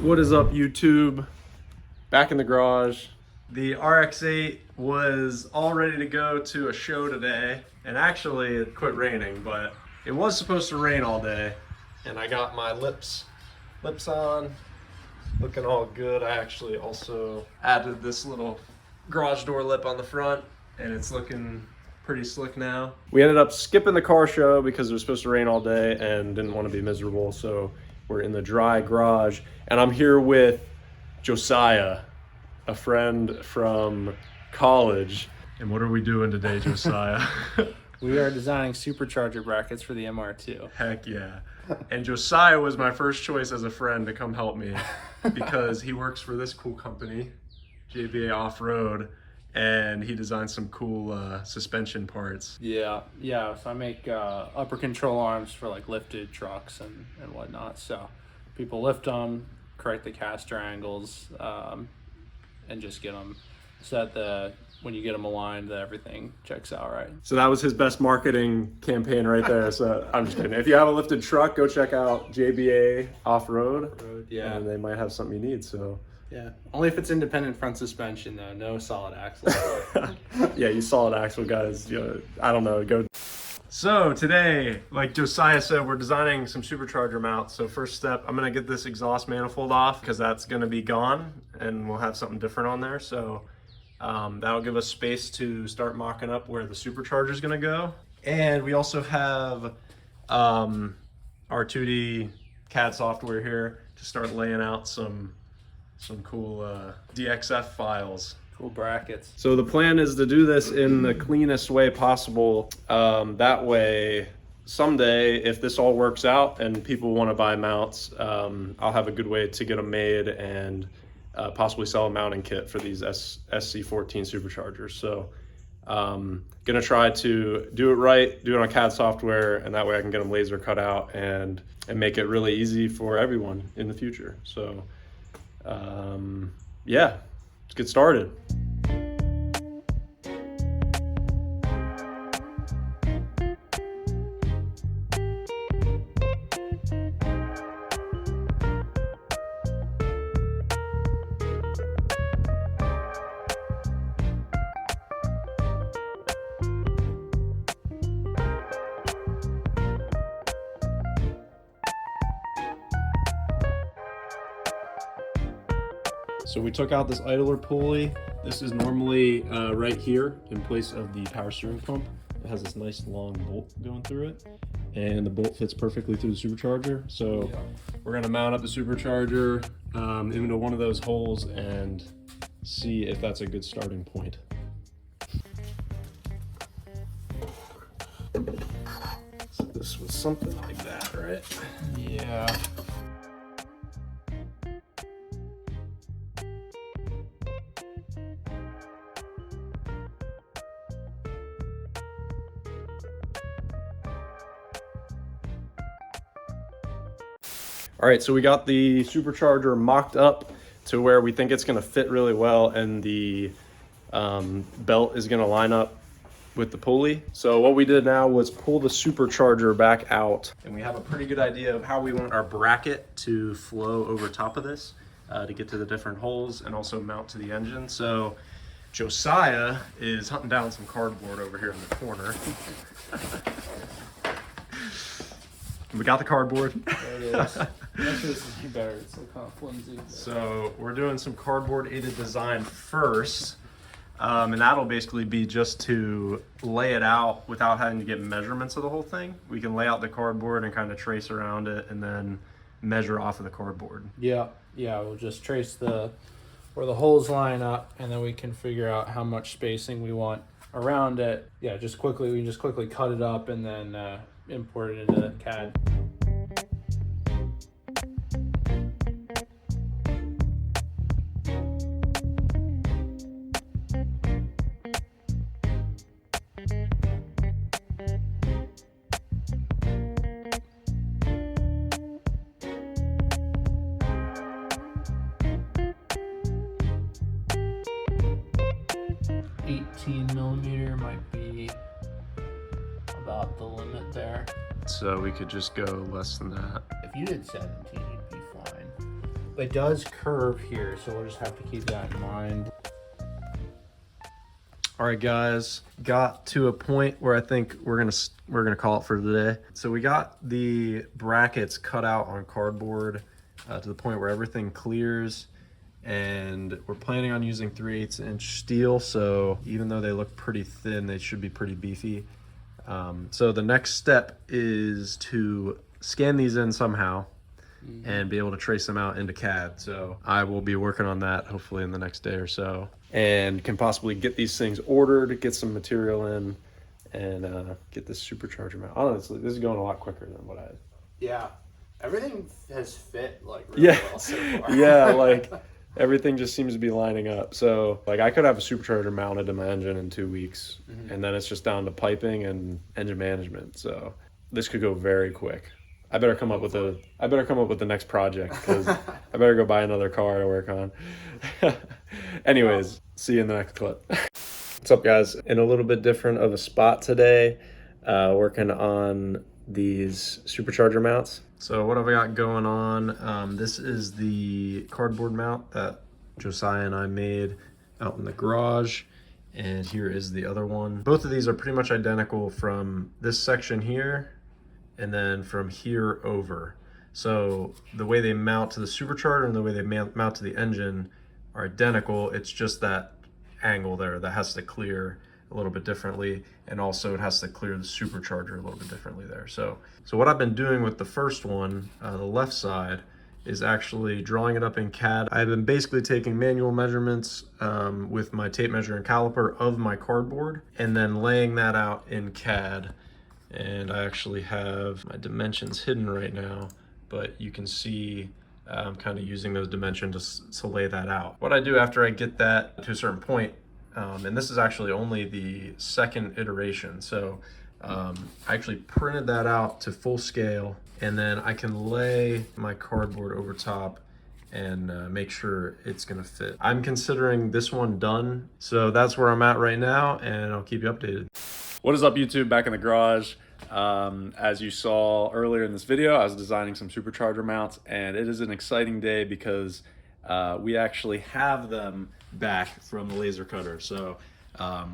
What is up, YouTube? Back in the garage. The RX8 was all ready to go to a show today, and actually it quit raining, but it was supposed to rain all day. And I got my lips on, looking all good. I actually also added this little garage door lip on the front, and it's looking pretty slick now. We ended up skipping the car show because it was supposed to rain all day and didn't want to be miserable, so we're in the dry garage. And I'm here with Josiah, a friend from college. And what are we doing today, Josiah? We are designing supercharger brackets for the MR2. Heck yeah. And Josiah was my first choice as a friend to come help me because he works for this cool company, JBA Off-Road, and he designed some cool suspension parts. Yeah. So I make upper control arms for like lifted trucks and whatnot. So people lift them, correct the caster angles, and just get them so that when you get them aligned, that everything checks out right. So that was his best marketing campaign right there. So I'm just kidding. If you have a lifted truck, go check out JBA Off-Road. Yeah. And they might have something you need, so. Yeah, only if it's independent front suspension though, no solid axle. Yeah, you solid axle guys, I don't know, go. So today, like Josiah said, we're designing some supercharger mounts. So first step, I'm gonna get this exhaust manifold off because that's gonna be gone and we'll have something different on there. So that'll give us space to start mocking up where the supercharger is gonna go. And we also have our 2D CAD software here to start laying out some cool DXF files. Cool brackets. So the plan is to do this in the cleanest way possible. That way, someday, if this all works out and people want to buy mounts, I'll have a good way to get them made and possibly sell a mounting kit for these SC14 Superchargers. So gonna try to do it right, do it on CAD software, and that way I can get them laser cut out and make it really easy for everyone in the future. So yeah, let's get started. So we took out this idler pulley. This is normally right here in place of the power steering pump. It has this nice long bolt going through it, and the bolt fits perfectly through the supercharger. So we're gonna mount up the supercharger into one of those holes and see if that's a good starting point. So this was something like that, right? Yeah. All right, so we got the supercharger mocked up to where we think it's gonna fit really well, and the belt is gonna line up with the pulley. So what we did now was pull the supercharger back out, and we have a pretty good idea of how we want our bracket to flow over top of this to get to the different holes and also mount to the engine. So Josiah is hunting down some cardboard over here in the corner. We got the cardboard. There it is. Actually, this is better. It's like kind of flimsy. So we're doing some cardboard aided design first. And that'll basically be just to lay it out without having to get measurements of the whole thing. We can lay out the cardboard and kind of trace around it and then measure off of the cardboard. Yeah, we'll just trace where the holes line up, and then we can figure out how much spacing we want around it. Yeah, we can just quickly cut it up and then import it into CAD. 18mm might be about the limit there. So we could just go less than that. If you did 17, you'd be fine. it does curve here, so we'll just have to keep that in mind. All right, guys, got to a point where I think we're gonna call it for today. So we got the brackets cut out on cardboard to the point where everything clears, and we're planning on using 3/8 inch steel. So even though they look pretty thin, they should be pretty beefy. So the next step is to scan these in somehow and be able to trace them out into CAD. So I will be working on that hopefully in the next day or so, and can possibly get these things ordered, get some material in, and get this supercharger mount. Honestly, this is going a lot quicker than what I had. Yeah, everything has fit like really well so far. Yeah, like everything just seems to be lining up. So like I could have a supercharger mounted in my engine in 2 weeks, and then it's just down to piping and engine management. So this could go very quick. I better come up with the next project, because I better go buy another car to work on. Anyways, see you in the next clip. What's up, guys? In a little bit different of a spot today, working on these supercharger mounts. So what have I got going on? This is the cardboard mount that Josiah and I made out in the garage, and here is the other one. Both of these are pretty much identical from this section here and then from here over. So the way they mount to the supercharger and the way they mount to the engine are identical. It's just that angle there that has to clear a little bit differently, and also it has to clear the supercharger a little bit differently there. So what I've been doing with the first one, the left side, is actually drawing it up in CAD. I've been basically taking manual measurements with my tape measure and caliper of my cardboard, and then laying that out in CAD. And I actually have my dimensions hidden right now, but you can see I'm kind of using those dimensions to lay that out. What I do after I get that to a certain point, and this is actually only the second iteration, so I actually printed that out to full scale, and then I can lay my cardboard over top and make sure it's gonna fit. I'm considering this one done, so that's where I'm at right now, and I'll keep you updated. What is up, YouTube? Back in the garage. As you saw earlier in this video, I was designing some supercharger mounts, and it is an exciting day because we actually have them back from the laser cutter. So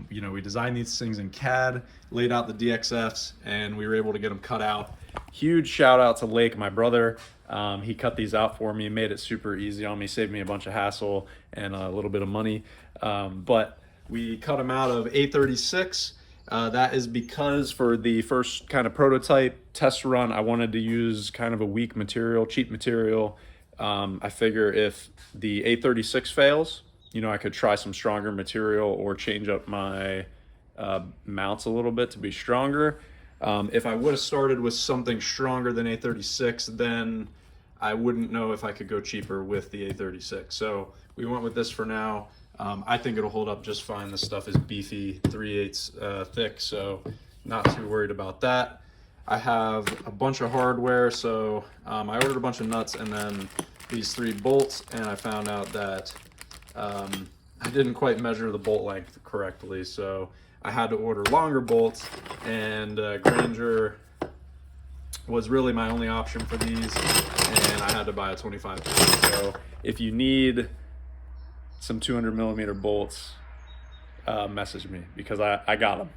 you know, we designed these things in CAD, laid out the DXFs, and we were able to get them cut out. Huge shout out to Lake, my brother. He cut these out for me, made it super easy on me, saved me a bunch of hassle and a little bit of money. But we cut them out of A36. That is because for the first kind of prototype test run, I wanted to use kind of a weak material, cheap material. I figure if the A36 fails, you know, I could try some stronger material or change up my mounts a little bit to be stronger. If I would have started with something stronger than A36, then I wouldn't know if I could go cheaper with the A36. So we went with this for now. I think it'll hold up just fine. This stuff is beefy, 3/8 thick, so not too worried about that. I have a bunch of hardware, so I ordered a bunch of nuts and then these 3 bolts, and I found out that I didn't quite measure the bolt length correctly, so I had to order longer bolts, and Granger was really my only option for these, and I had to buy a 25 pack. So if you need some 200mm bolts, message me, because I got them.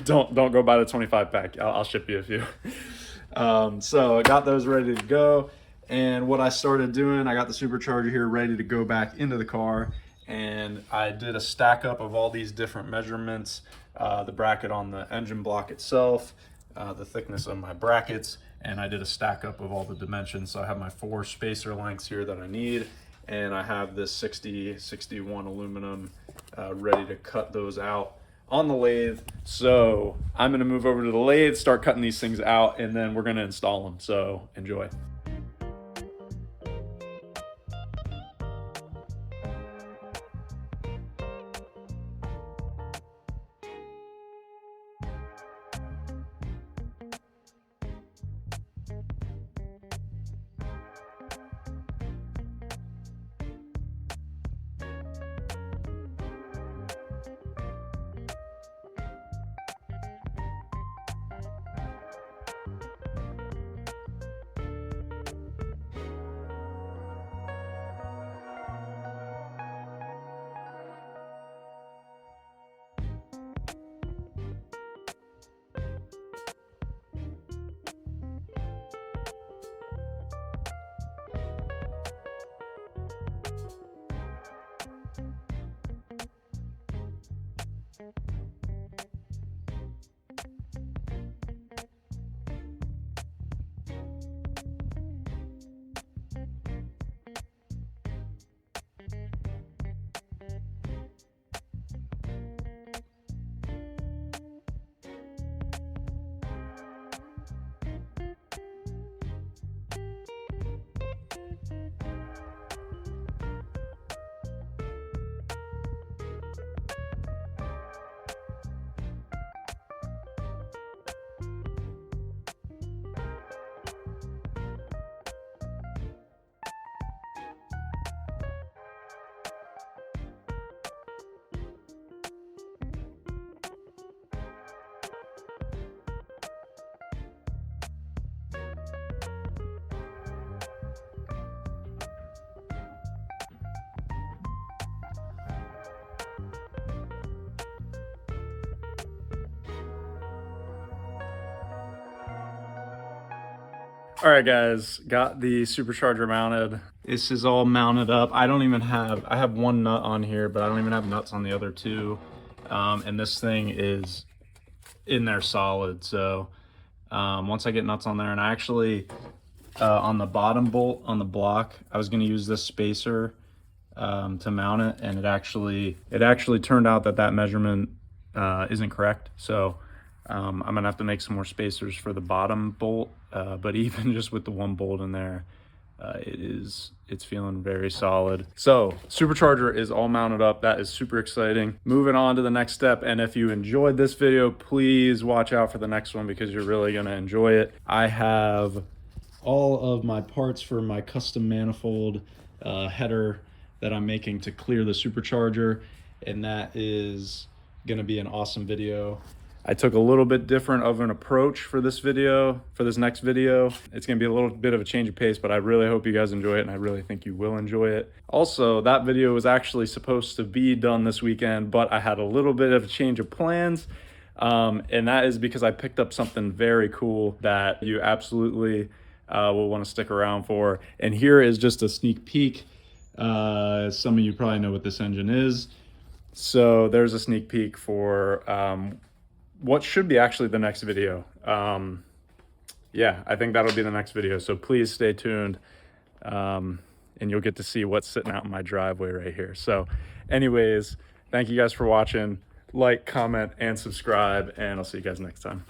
Don't go buy the 25 pack. I'll ship you a few. So I got those ready to go, and what I started doing, I got the supercharger here ready to go back into the car, and I did a stack up of all these different measurements, the bracket on the engine block itself, the thickness of my brackets, and I did a stack up of all the dimensions. So I have my 4 spacer lengths here that I need, and I have this 60/61 aluminum ready to cut those out on the lathe. So I'm gonna move over to the lathe, start cutting these things out, and then we're gonna install them. So enjoy. All right, guys, got the supercharger mounted. This is all mounted up. I have one nut on here, but I don't even have nuts on the other two. And this thing is in there solid. So once I get nuts on there, and I actually, on the bottom bolt on the block, I was gonna use this spacer to mount it, and it actually turned out that measurement isn't correct. So I'm gonna have to make some more spacers for the bottom bolt, but even just with the one bolt in there, it's feeling very solid. So supercharger is all mounted up. That is super exciting. Moving on to the next step, and if you enjoyed this video, please watch out for the next one because you're really gonna enjoy it. I have all of my parts for my custom manifold header that I'm making to clear the supercharger, and that is gonna be an awesome video. I took a little bit different of an approach for this video, for this next video. It's gonna be a little bit of a change of pace, but I really hope you guys enjoy it, and I really think you will enjoy it. Also, that video was actually supposed to be done this weekend, but I had a little bit of a change of plans, and that is because I picked up something very cool that you absolutely will wanna stick around for. And here is just a sneak peek. Some of you probably know what this engine is. So there's a sneak peek for what should be actually the next video. Yeah, I think that'll be the next video. So please stay tuned, and you'll get to see what's sitting out in my driveway right here. So anyways, thank you guys for watching. Like, comment, and subscribe, and I'll see you guys next time.